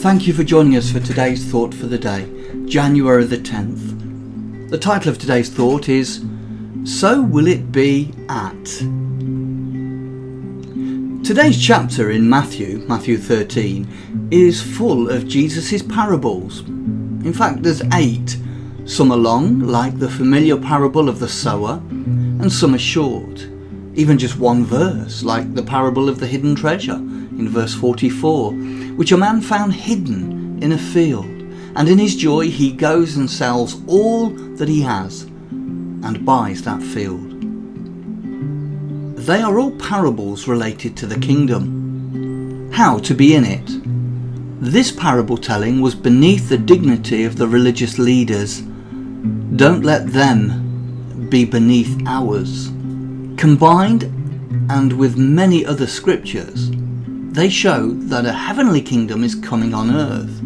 thank you for joining us for today's thought for the day, January the 10th. The title of today's thought is, So Will It Be At? Today's chapter in Matthew 13, is full of Jesus' parables. In fact, there's 8. Some are long, like the familiar parable of the sower, and some are short, even just one verse, like the parable of the hidden treasure in verse 44, which a man found hidden in a field, and in his joy he goes and sells all that he has and buys that field. They are all parables related to the kingdom, how to be in it. This parable telling was beneath the dignity of the religious leaders. Don't let them be beneath ours. Combined, and with many other scriptures, they show that a heavenly kingdom is coming on earth,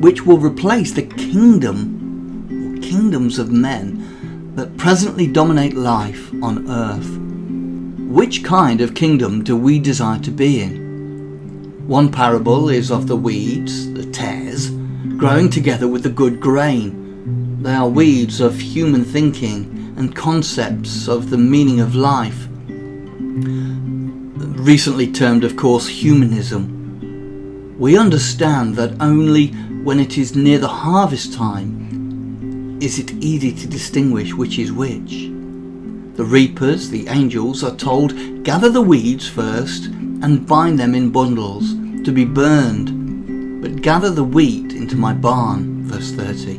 which will replace the kingdom or kingdoms of men that presently dominate life on earth. Which kind of kingdom do we desire to be in? One parable is of the weeds, the tares, growing together with the good grain. They are weeds of human thinking and concepts of the meaning of life, recently termed, of course, humanism. We understand that only when it is near the harvest time is it easy to distinguish which is which. The reapers, the angels, are told, gather the weeds first and bind them in bundles to be burned, but gather the wheat into my barn, verse 30.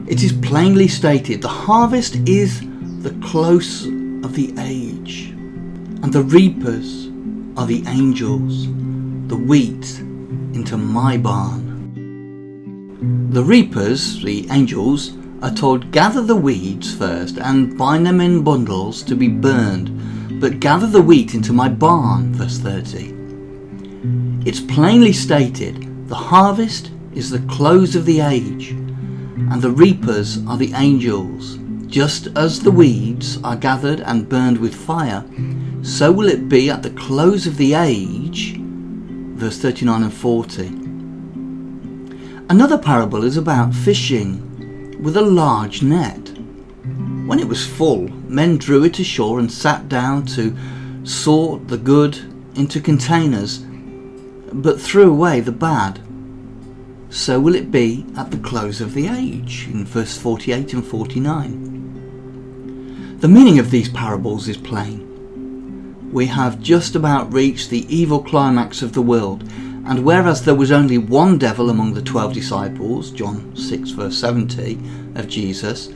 It is plainly stated the harvest is the close of the age, and the reapers are the angels, the wheat into my barn. The reapers, the angels, are told, gather the weeds first and bind them in bundles to be burned, but gather the wheat into my barn, verse 30. It's plainly stated the harvest is the close of the age, and the reapers are the angels. Just as the weeds are gathered and burned with fire, so will it be at the close of the age, verse 39 and 40. Another parable is about fishing with a large net. When it was full, men drew it ashore and sat down to sort the good into containers, but threw away the bad. So will it be at the close of the age, in verse 48 and 49. The meaning of these parables is plain. We have just about reached the evil climax of the world, and whereas there was only one devil among the 12 disciples, John 6 verse 70 of Jesus,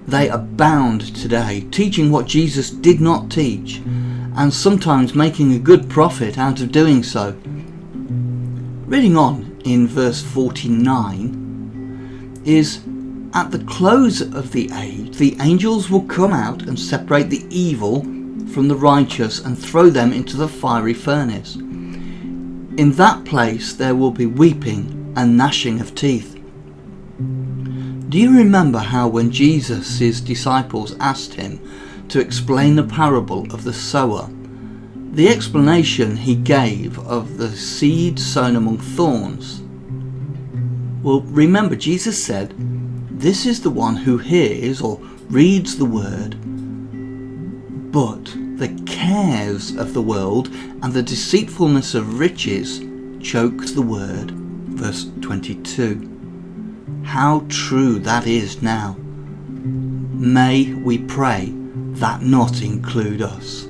they abound today, teaching what Jesus did not teach, and sometimes making a good profit out of doing so. Reading on in verse 49 is, at the close of the age, the angels will come out and separate the evil from the righteous and throw them into the fiery furnace. In that place there will be weeping and gnashing of teeth. Do you remember how when Jesus' disciples asked him to explain the parable of the sower, the explanation he gave of the seed sown among thorns? Well, remember, Jesus said, this is the one who hears or reads the word, but the cares of the world and the deceitfulness of riches choke the word, verse 22. How true that is now. May we pray that not include us.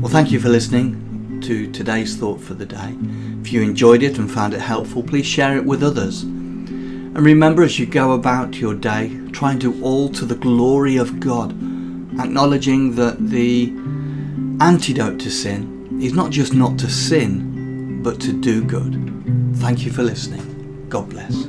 Well, thank you for listening to today's thought for the day. If you enjoyed it and found it helpful, please share it with others. And remember, as you go about your day, try and do all to the glory of God, acknowledging that the antidote to sin is not just not to sin, but to do good. Thank you for listening. God bless.